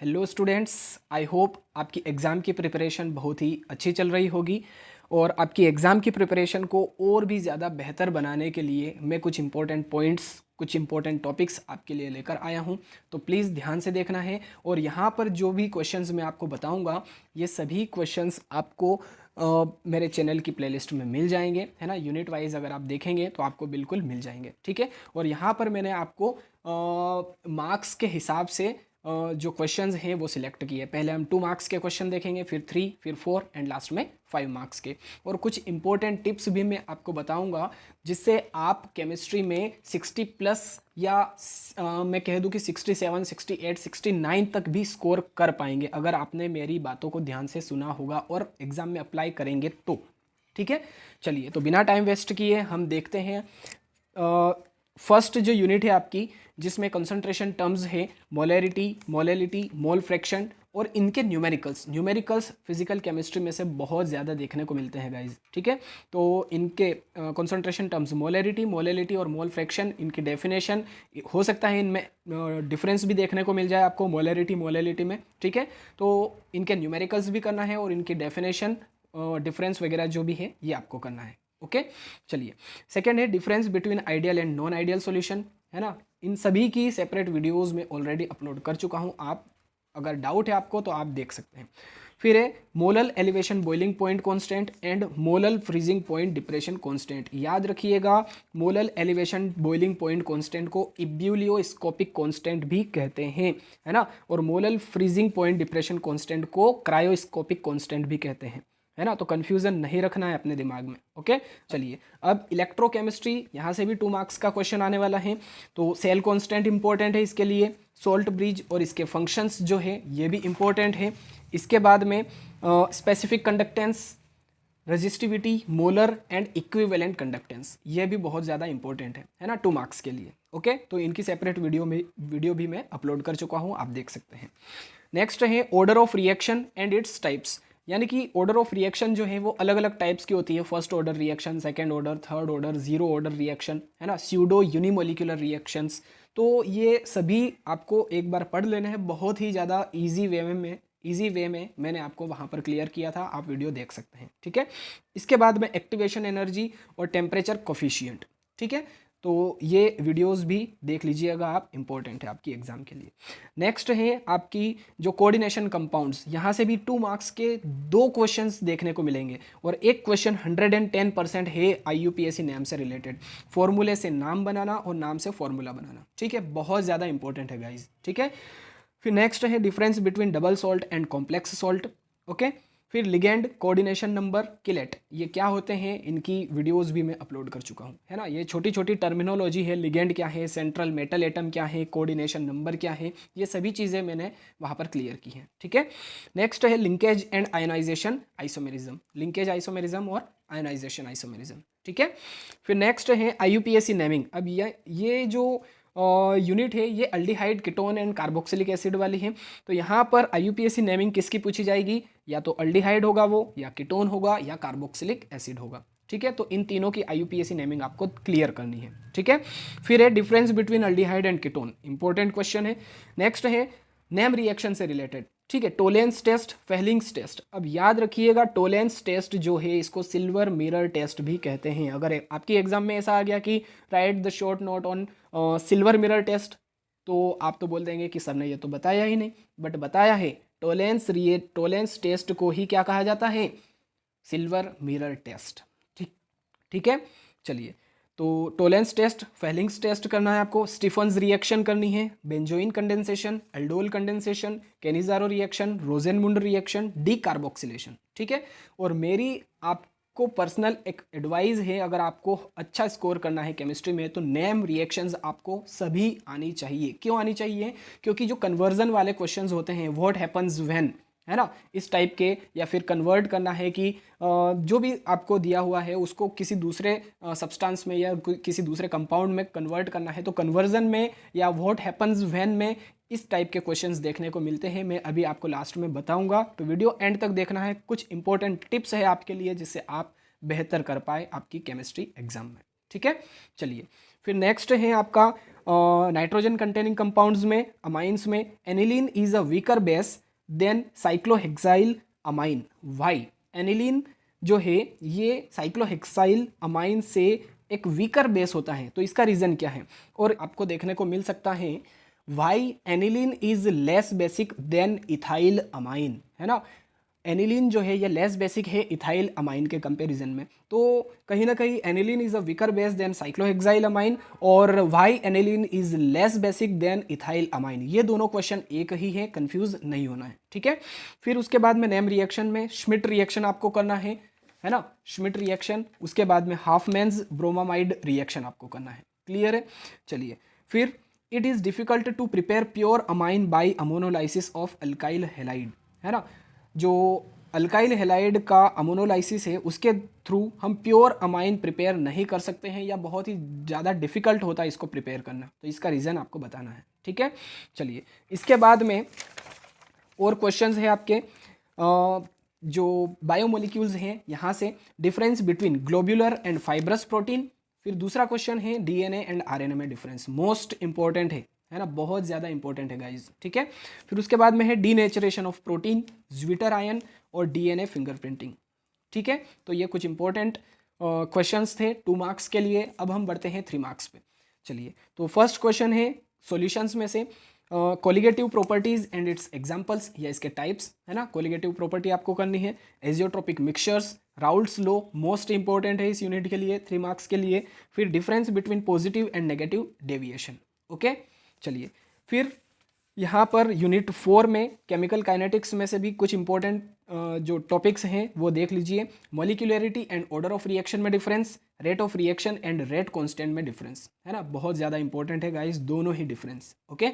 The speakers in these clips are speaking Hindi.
हेलो स्टूडेंट्स, आई होप आपकी एग्ज़ाम की प्रिपरेशन बहुत ही अच्छी चल रही होगी और आपकी एग्ज़ाम की प्रिपरेशन को और भी ज़्यादा बेहतर बनाने के लिए मैं कुछ इंपॉर्टेंट पॉइंट्स, कुछ इंपॉर्टेंट टॉपिक्स आपके लिए लेकर आया हूं। तो प्लीज़ ध्यान से देखना है और यहाँ पर जो भी क्वेश्चंस मैं आपको बताऊंगा ये सभी क्वेश्चंस आपको मेरे चैनल की प्लेलिस्ट में मिल जाएंगे, है ना। यूनिट वाइज अगर आप देखेंगे तो आपको बिल्कुल मिल जाएंगे, ठीक है। और यहाँ पर मैंने आपको मार्क्स के हिसाब से जो क्वेश्चंस हैं वो सिलेक्ट किए। पहले हम 2 मार्क्स के क्वेश्चन देखेंगे, फिर 3, फिर 4 एंड लास्ट में 5 मार्क्स के। और कुछ इंपॉर्टेंट टिप्स भी मैं आपको बताऊंगा जिससे आप केमिस्ट्री में 60 प्लस या मैं कह दूं कि 67, 68, 69 तक भी स्कोर कर पाएंगे अगर आपने मेरी बातों को ध्यान से सुना होगा और एग्ज़ाम में अप्लाई करेंगे तो, ठीक है। चलिए, तो बिना टाइम वेस्ट किए हम देखते हैं फर्स्ट जो यूनिट है आपकी, जिसमें कंसंट्रेशन टर्म्स है मोलैरिटी, मोलैलिटी, मोल फ्रैक्शन और इनके न्यूमेरिकल्स फिजिकल केमिस्ट्री में से बहुत ज़्यादा देखने को मिलते हैं गाइज, ठीक है। तो इनके कंसंट्रेशन टर्म्स मोलैरिटी, मोलैलिटी और मोल फ्रैक्शन, इनकी डेफिनेशन हो सकता है इनमें डिफरेंस भी देखने को मिल जाए आपको मोलैरिटी, मोलैलिटी में, ठीक है। तो इनके न्यूमेरिकल्स भी करना है और इनकी डेफिनेशन, डिफरेंस वगैरह जो भी है ये आपको करना है, ओके। चलिए, सेकेंड है difference between ideal and non ideal solution, है ना। इन सभी की सेपरेट वीडियोस में ऑलरेडी अपलोड कर चुका हूं, आप अगर डाउट है आपको तो आप देख सकते हैं। फिर है molal elevation boiling point constant and molal freezing point depression constant. याद रखिएगा, molal elevation boiling point constant को इब्यूलियोस्कोपिक कांस्टेंट भी कहते हैं, है ना। और molal freezing point depression constant को क्रायोस्कोपिक कांस्टेंट भी कहते हैं, है ना। तो कंफ्यूजन नहीं रखना है अपने दिमाग में, ओके। चलिए, अब इलेक्ट्रोकेमिस्ट्री, यहाँ से भी 2 मार्क्स का क्वेश्चन आने वाला है। तो सेल कांस्टेंट इंपॉर्टेंट है इसके लिए, सोल्ट ब्रिज और इसके फंक्शंस जो है ये भी इंपॉर्टेंट है। इसके बाद में specific conductance, resistivity, molar and equivalent conductance, ये भी बहुत ज़्यादा इंपॉर्टेंट है ना, 2 मार्क्स के लिए, ओके। तो इनकी सेपरेट वीडियो भी मैं अपलोड कर चुका हूँ, आप देख सकते हैं। नेक्स्ट है order of reaction and its types, यानी कि ऑर्डर ऑफ रिएक्शन जो है वो अलग अलग टाइप्स की होती है। First order reaction, second order, third order, zero order reaction, है ना, स्यूडो यूनिमोलिकुलर रिएक्शंस। तो ये सभी आपको एक बार पढ़ लेना है, बहुत ही ज़्यादा ईजी वे में मैंने आपको वहाँ पर क्लियर किया था, आप वीडियो देख सकते हैं, ठीक है। इसके बाद में एक्टिवेशन एनर्जी और टेम्परेचर कोफिशिएंट, ठीक है। तो ये वीडियोस भी देख लीजिएगा आप, इंपॉर्टेंट है आपकी एग्जाम के लिए। नेक्स्ट है आपकी जो कोऑर्डिनेशन कंपाउंड्स, यहाँ से भी 2 मार्क्स के 2 क्वेश्चंस देखने को मिलेंगे और एक क्वेश्चन 110% है IUPAC नाम से रिलेटेड, फॉर्मूले से नाम बनाना और नाम से फॉर्मूला बनाना, ठीक है। बहुत ज़्यादा इंपॉर्टेंट है गाइज, ठीक है। फिर नेक्स्ट है difference between double salt and complex salt, okay. फिर लिगेंड, कोऑर्डिनेशन नंबर, किलेट, ये क्या होते हैं, इनकी वीडियोस भी मैं अपलोड कर चुका हूँ, है ना। ये छोटी छोटी टर्मिनोलॉजी है, लिगेंड क्या है, सेंट्रल मेटल एटम क्या है, कोऑर्डिनेशन नंबर क्या है, ये सभी चीज़ें मैंने वहाँ पर क्लियर की हैं, ठीक है। नेक्स्ट है linkage and ionization isomerism, linkage isomerism और आयोनाइजेशन आइसोमेरिज्म, ठीक है। फिर नेक्स्ट है IUPAC नेमिंग। अब ये जो यूनिट है ये aldehyde, ketone and carboxylic acid वाली है। तो यहाँ पर IUPAC नेमिंग किसकी पूछी जाएगी, या तो अल्डिहाइड होगा वो, या कीटोन होगा, या कार्बोक्सिलिक एसिड होगा, ठीक है। तो इन तीनों की IUPAC नेमिंग आपको क्लियर करनी है, ठीक है। फिर है difference between aldehyde and ketone, important question है। नेक्स्ट है नेम रिएक्शन से रिलेटेड, ठीक है, टोलेंस टेस्ट, फेहलिंग्स टेस्ट। अब याद रखिएगा, टोलेंस टेस्ट जो है इसको सिल्वर मिरर टेस्ट भी कहते हैं। अगर आपकी एग्जाम में ऐसा आ गया कि write the short note on silver mirror test, तो आप तो बोल देंगे कि सर ने ये तो बताया ही नहीं, बट बताया है। टोलेंस टेस्ट को ही क्या कहा जाता है, सिल्वर मिरर टेस्ट, ठीक, ठीक है। चलिए, तो टोलेंस टेस्ट, फेहलिंग्स टेस्ट करना है आपको, स्टीफन्स रिएक्शन करनी है, benzoin condensation, aldol condensation, Cannizzaro reaction, Rosenmund reaction, decarboxylation, ठीक है। और मेरी आपको पर्सनल एक एडवाइस है, अगर आपको अच्छा स्कोर करना है केमिस्ट्री में तो नेम रिएक्शंस आपको सभी आनी चाहिए। क्यों आनी चाहिए, क्योंकि जो कन्वर्जन वाले क्वेश्चंस होते हैं, व्हाट हैपन्स व्हेन, है ना, इस टाइप के, या फिर कन्वर्ट करना है कि जो भी आपको दिया हुआ है उसको किसी दूसरे सब्सटेंस में या किसी दूसरे कंपाउंड में कन्वर्ट करना है, तो कन्वर्जन में या व्हाट हैपन्स व्हेन में इस टाइप के क्वेश्चंस देखने को मिलते हैं। मैं अभी आपको लास्ट में बताऊंगा, तो वीडियो एंड तक देखना है। कुछ इंपॉर्टेंट टिप्स है आपके लिए जिससे आप बेहतर कर पाए आपकी केमिस्ट्री एग्जाम में, ठीक है। चलिए, फिर नेक्स्ट है आपका नाइट्रोजन कंटेनिंग कंपाउंड्स में, अमाइंस में, aniline is a weaker base than cyclohexyl amine. Why? Aniline जो है ये साइक्लोहेक्साइल अमाइन से एक वीकर बेस होता है, तो इसका रीज़न क्या है? और आपको देखने को मिल सकता है why aniline is less basic than ethyl amine, है ना। एनिलीन जो है ये लेस बेसिक है इथाइल अमाइन के कंपैरिजन में, तो कहीं ना कहीं aniline is a weaker base than cyclohexyl amine, और why aniline is less basic than ethyl amine. ये दोनों क्वेश्चन एक ही है, कंफ्यूज नहीं होना है, ठीक है। फिर उसके बाद में नेम रिएक्शन में श्मिट रिएक्शन आपको करना है ना, श्मिट रिएक्शन। उसके बाद में हाफमैन्स ब्रोमामाइड रिएक्शन आपको करना है, क्लियर है। चलिए फिर it is difficult to prepare pure amine by ammonolysis of alkyl halide, है ना। जो अल्काइल हेलाइड का अमोनोलाइसिस है उसके थ्रू हम प्योर अमाइन प्रिपेयर नहीं कर सकते हैं, या बहुत ही ज़्यादा डिफिकल्ट होता है इसको प्रिपेयर करना, तो इसका रीज़न आपको बताना है, ठीक है। चलिए इसके बाद में और क्वेश्चंस है आपके जो बायोमोलिक्यूल्स हैं यहाँ से, difference between globular and fibrous protein. फिर दूसरा क्वेश्चन है डीएनए एंड आरएनए में डिफरेंस, मोस्ट इंपॉर्टेंट है ना, बहुत ज़्यादा इंपॉर्टेंट है गाइज, ठीक है। फिर उसके बाद में है denaturation of protein, zwitter ion और डीएनए फिंगरप्रिंटिंग, ठीक है। तो ये कुछ इंपॉर्टेंट क्वेश्चंस थे 2 मार्क्स के लिए। अब हम बढ़ते हैं 3 मार्क्स पे। चलिए तो फर्स्ट क्वेश्चन है सॉल्यूशंस में से colligative properties and it's examples या इसके टाइप्स, है ना। कोलिगेटिव प्रॉपर्टी आपको करनी है, azeotropic mixtures, Raoult's law most important है इस यूनिट के लिए 3 मार्क्स के लिए। फिर difference between positive and negative deviation, okay. चलिए फिर यहाँ पर यूनिट 4 में केमिकल काइनेटिक्स में से भी कुछ इंपॉर्टेंट जो टॉपिक्स हैं वो देख लीजिए। Molecularity and order of reaction में difference, rate of reaction and rate constant में डिफरेंस, है ना, बहुत ज़्यादा इंपॉर्टेंट है गाइस दोनों ही डिफरेंस, ओके।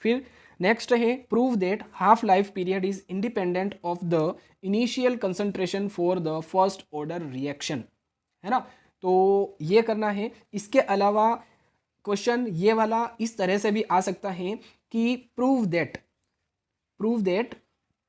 फिर नेक्स्ट है prove that half life period is independent of the initial concentration for the first order reaction, है ना। तो ये करना है। इसके अलावा क्वेश्चन ये वाला इस तरह से भी आ सकता है कि prove that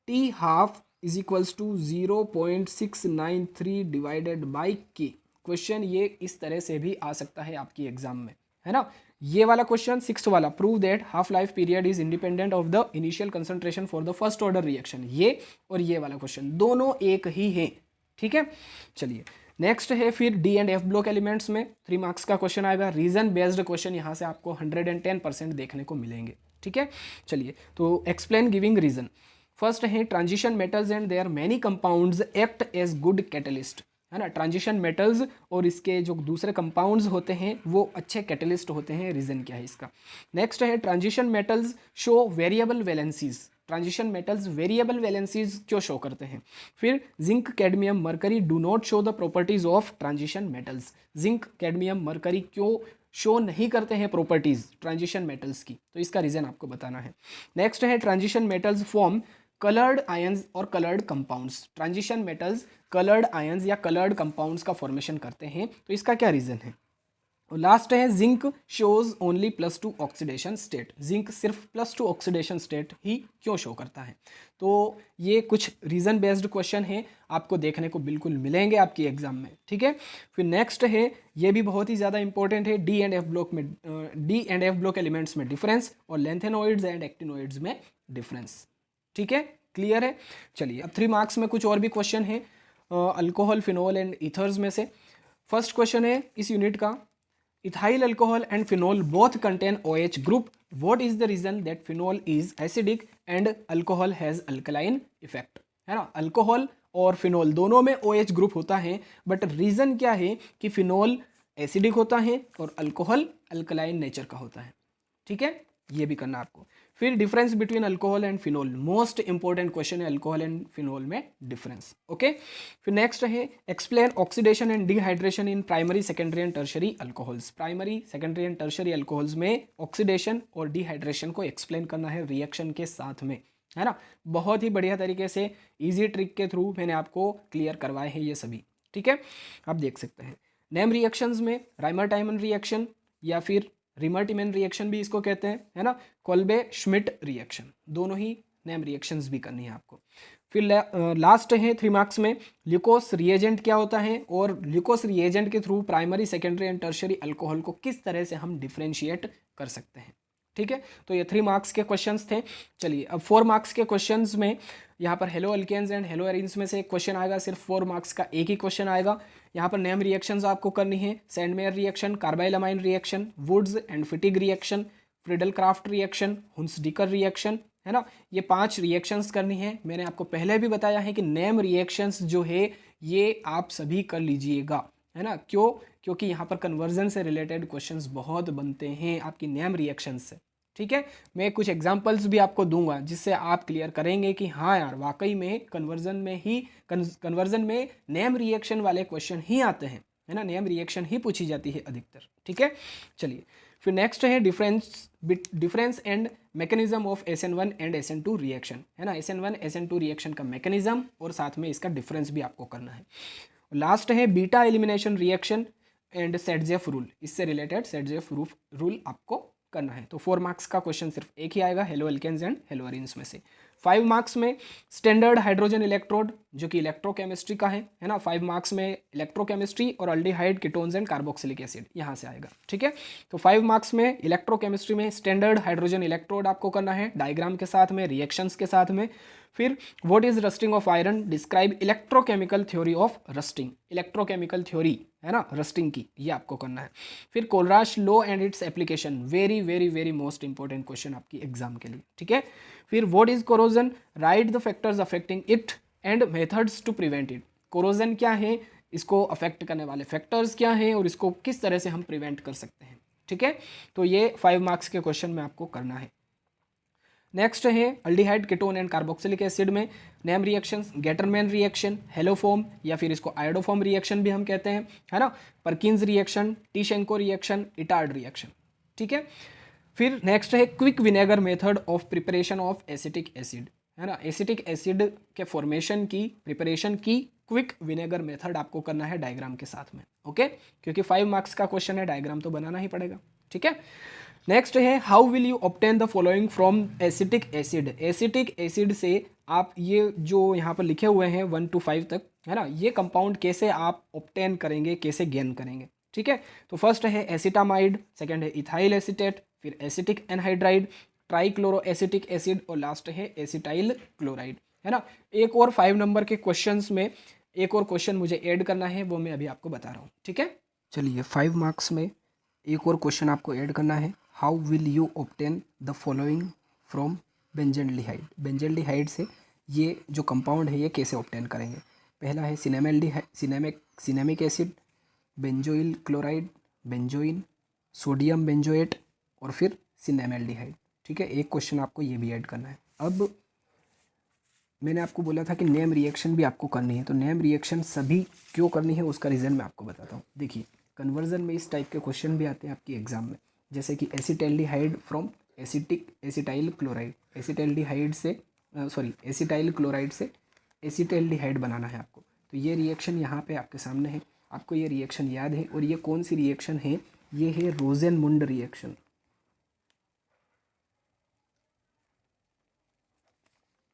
t half is equals to 0.693 divided by k. Question ये इस तरह से भी आ सकता है आपकी एग्जाम में, है ना। ये वाला क्वेश्चन 6th वाला, prove that half life period is independent of the initial concentration for the first order reaction, ये और ये वाला क्वेश्चन दोनों एक ही है, ठीक है। चलिए नेक्स्ट है फिर D and F block elements में 3 मार्क्स का क्वेश्चन आएगा। रीजन बेस्ड क्वेश्चन यहाँ से आपको 110% देखने को मिलेंगे, ठीक है। चलिए तो एक्सप्लेन गिविंग रीजन। फर्स्ट है transition metals and there many compounds act as good catalyst, है ना। ट्रांजिशन मेटल्स और इसके जो दूसरे कंपाउंड्स होते हैं वो अच्छे कैटलिस्ट होते हैं, रीजन क्या है इसका। नेक्स्ट है transition metals show variable valencies, transition metals variable valencies क्यों शो करते हैं। फिर zinc cadmium mercury do not show the properties of transition metals, zinc cadmium mercury क्यों शो नहीं करते हैं प्रॉपर्टीज ट्रांजिशन मेटल्स की, तो इसका रीजन आपको बताना है। नेक्स्ट है transition metals form coloured ions और coloured compounds, transition metals coloured ions या कलर्ड कंपाउंड्स का फॉर्मेशन करते हैं, तो इसका क्या रीजन है। और लास्ट है zinc shows only +2 oxidation state, zinc सिर्फ +2 ऑक्सीडेशन स्टेट ही क्यों शो करता है। तो ये कुछ रीजन बेस्ड क्वेश्चन है, आपको देखने को बिल्कुल मिलेंगे आपकी एग्जाम में, ठीक है। फिर नेक्स्ट है, ये भी बहुत ही ज़्यादा इंपॉर्टेंट है, D and F block elements में डिफरेंस और लेंथेनोइड्स एंड एक्टिनोइड्स में डिफरेंस, ठीक है, क्लियर है। चलिए अब 3 मार्क्स में कुछ और भी क्वेश्चन है अल्कोहल, फिनोल एंड ईथर्स में से। फर्स्ट क्वेश्चन है इस यूनिट का, ethyl alcohol and phenol both contain OH group, what is the reason that phenol is acidic and alcohol has alkaline effect, है ना। अल्कोहल और फिनोल दोनों में OH ग्रुप होता है, बट रीजन क्या है कि फिनोल एसिडिक होता है और अल्कोहल अल्कलाइन नेचर का होता है, ठीक है, ये भी करना आपको। फिर difference between alcohol and phenol, most important question है अल्कोहल एंड फिनोल में डिफरेंस, ओके। फिर नेक्स्ट है explain oxidation and dehydration in primary, secondary and tertiary alcohols, primary, secondary and tertiary alcohols में ऑक्सीडेशन और डिहाइड्रेशन को एक्सप्लेन करना है रिएक्शन के साथ में, है ना। बहुत ही बढ़िया तरीके से इजी ट्रिक के थ्रू मैंने आपको क्लियर करवाए हैं ये सभी, ठीक है। आप देख सकते हैं नेम रिएक्शंस में राइमर-टाइमन रिएक्शन या फिर रिमर-टिमन रिएक्शन भी इसको कहते हैं, है ना। कोल्बे श्मिट रिएक्शन, दोनों ही नेम रिएक्शंस भी करनी है आपको। फिर लास्ट है 3 मार्क्स में ल्यूकोस रिएजेंट क्या होता है, और ल्यूकोस रिएजेंट के through primary secondary and tertiary alcohol को किस तरह से हम डिफ्रेंशिएट कर सकते हैं। ठीक है, तो ये 3 मार्क्स के क्वेश्चंस थे। चलिए अब 4 मार्क्स के क्वेश्चंस में यहाँ पर haloalkanes and haloarenes में से एक क्वेश्चन आएगा, सिर्फ 4 मार्क्स का एक ही क्वेश्चन आएगा। यहाँ पर नेम रिएक्शंस आपको करनी है, Sandmeyer reaction, carbylamine reaction, Wurtz and Fittig reaction, Friedel Crafts reaction, Hunsdiecker reaction, है ना। ये 5 रिएक्शंस करनी है। मैंने आपको पहले भी बताया है कि नेम रिएक्शंस जो है ये आप सभी कर लीजिएगा, है ना। क्यों? क्योंकि यहाँ पर कन्वर्जन से रिलेटेड क्वेश्चंस बहुत बनते हैं आपकी नेम रिएक्शंस से। ठीक है, मैं कुछ एग्जांपल्स भी आपको दूंगा जिससे आप क्लियर करेंगे कि हाँ यार वाकई में कन्वर्जन में नेम रिएक्शन वाले क्वेश्चन ही आते हैं, है ना। नेम रिएक्शन ही पूछी जाती है अधिकतर। ठीक है, चलिए फिर नेक्स्ट है difference and mechanism of SN1 and SN2 reaction, है ना। SN1 SN2 रिएक्शन का मैकेनिज्म और साथ में इसका डिफरेंस भी आपको करना है। लास्ट है beta elimination reaction and सेटजेफ rule, इससे रिलेटेड सेटजेफ रूल आपको करना है। तो 4 मार्क्स का क्वेश्चन सिर्फ एक ही आएगा, haloalkanes and haloarenes में से। 5 मार्क्स में स्टैंडर्ड हाइड्रोजन इलेक्ट्रोड जो कि इलेक्ट्रोकेमिस्ट्री का है ना। 5 मार्क्स में इलेक्ट्रोकेमिस्ट्री और aldehyde ketones and carboxylic acid यहाँ से आएगा। ठीक है, तो 5 मार्क्स में इलेक्ट्रोकेमिस्ट्री में स्टैंडर्ड हाइड्रोजन इलेक्ट्रोड आपको करना है, डायग्राम के साथ में, रिएक्शंस के साथ में। फिर what is rusting of iron, describe electrochemical theory of rusting, electrochemical theory, है ना, रस्टिंग की, ये आपको करना है। फिर Kohlrausch law and its application, very very very most important question आपकी एग्जाम के लिए। ठीक है, फिर what is corrosion, write the factors affecting it and methods to prevent it, corrosion क्या है, इसको अफेक्ट करने वाले फैक्टर्स क्या हैं और इसको किस तरह से हम प्रिवेंट कर सकते हैं। ठीक है, तो ये 5 मार्क्स के क्वेश्चन में आपको करना है। नेक्स्ट है aldehyde ketone and carboxylic acid में name reactions, Gattermann reaction, haloform या फिर इसको आयोडोफॉर्म रिएक्शन भी हम कहते हैं, है ना, Perkins reaction, Tishchenko reaction, Etard reaction. ठीक है, फिर नेक्स्ट है quick vinegar method of preparation of acetic acid, है ना। एसिटिक एसिड के फॉर्मेशन की प्रिपरेशन की क्विक विनेगर मेथड आपको करना है डायग्राम के साथ में। ओके, क्योंकि 5 मार्क्स का क्वेश्चन है, डायग्राम तो बनाना ही पड़ेगा। ठीक है, नेक्स्ट है how will you obtain the following from acetic acid, acetic acid से आप ये जो यहाँ पर लिखे हुए हैं 1 to 5 तक, है ना, ये कंपाउंड कैसे आप ऑब्टेन करेंगे, कैसे गेन करेंगे। ठीक है, तो फर्स्ट है एसिटामाइड, सेकंड है इथाइल एसीटेट, फिर acetic anhydride, trichloro acetic acid और लास्ट है एसिटाइल क्लोराइड, है ना। एक और 5 नंबर के क्वेश्चंस में एक और क्वेश्चन मुझे ऐड करना है, वो मैं अभी आपको बता रहा हूँ। ठीक है, चलिए 5 मार्क्स में एक और क्वेश्चन आपको ऐड करना है, how will you obtain the following from benzaldehyde, benzaldehyde से ये जो कंपाउंड है ये कैसे ऑब्टेन करेंगे। पहला है cinnamic acid, benzoyl chloride, benzoin, sodium benzoate और फिर सिनेमेल्डिहाइड। ठीक है, एक क्वेश्चन आपको ये भी ऐड करना है। अब मैंने आपको बोला था कि नेम रिएक्शन भी आपको करनी है, तो नेम रिएक्शन सभी क्यों करनी है उसका रीज़न मैं आपको बताता हूँ। देखिए कन्वर्जन में इस टाइप के क्वेश्चन भी आते हैं आपकी एग्जाम में, जैसे कि एसिटैल्डिहाइड फ्रॉम एसिटाइल क्लोराइड, एसिटैल्डिहाइड से एसिटाइल क्लोराइड से एसिटैल्डिहाइड बनाना है आपको। तो ये रिएक्शन यहाँ पे आपके सामने है, आपको ये रिएक्शन याद है, और ये कौन सी रिएक्शन है, ये है रोजेनमुंड रिएक्शन।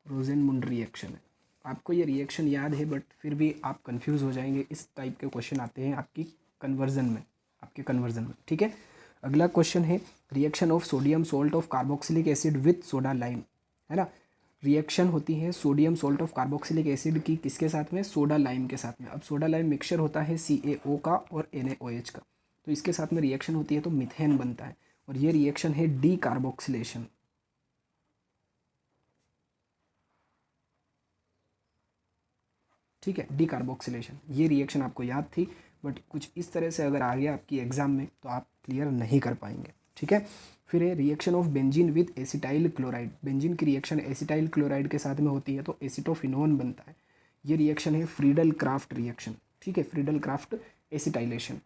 रोजेनमुंड रिएक्शन है, आपको ये रिएक्शन याद है, बट फिर भी आप कंफ्यूज हो जाएंगे, इस टाइप के क्वेश्चन आते हैं आपकी कन्वर्जन में। ठीक है, अगला क्वेश्चन है reaction of sodium salt of carboxylic acid with soda lime, है ना। रिएक्शन होती है sodium salt of carboxylic acid की किसके साथ में, सोडा लाइम के साथ में। अब सोडा लाइम मिक्सचर होता है CaO का और NaOH का, तो इसके साथ में रिएक्शन होती है तो मिथेन बनता है, और ये रिएक्शन है डी कार्बोक्सिलेशन। ठीक है, डी कार्बोक्सिलेशन, ये रिएक्शन आपको याद थी, बट कुछ इस तरह से अगर आ गया आपकी एग्जाम में तो आप क्लियर नहीं कर पाएंगे। ठीक है, फिर है reaction of benzene with acetyl chloride, benzene की रिएक्शन एसिटाइल क्लोराइड के साथ में होती है तो एसिटोफिनोन बनता है, ये रिएक्शन है फ्रीडल क्राफ्ट रिएक्शन। ठीक है, फ्रीडल क्राफ्ट एसिटाइलेशन,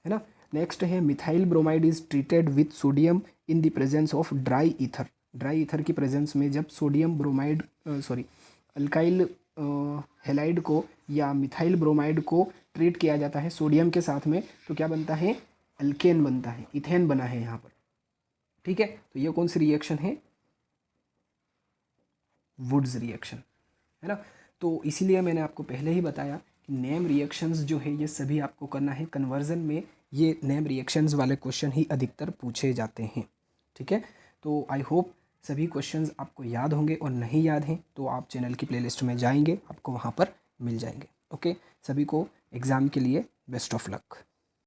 है ना। नेक्स्ट है methyl bromide is treated with sodium in the presence of dry ether, dry ether की प्रेजेंस में जब सोडियम ब्रोमाइड अल्काइल हेलाइड को या मिथाइल ब्रोमाइड को ट्रीट किया जाता है सोडियम के साथ में, तो क्या बनता है, अल्केन बनता है, इथेन बना है यहाँ पर। ठीक है, तो ये कौन सी रिएक्शन है, वुड्स रिएक्शन, है ना। तो इसीलिए मैंने आपको पहले ही बताया कि नेम रिएक्शंस जो है ये सभी आपको करना है। कन्वर्जन में ये नेम रिएक्शंस वाले क्वेश्चन ही अधिकतर पूछे जाते हैं, ठीक है। तो आई होप सभी क्वेश्चंस आपको याद होंगे, और नहीं याद हैं तो आप चैनल की प्लेलिस्ट में जाएंगे, आपको वहाँ पर मिल जाएंगे। ओके, सभी को एग्ज़ाम के लिए बेस्ट ऑफ लक।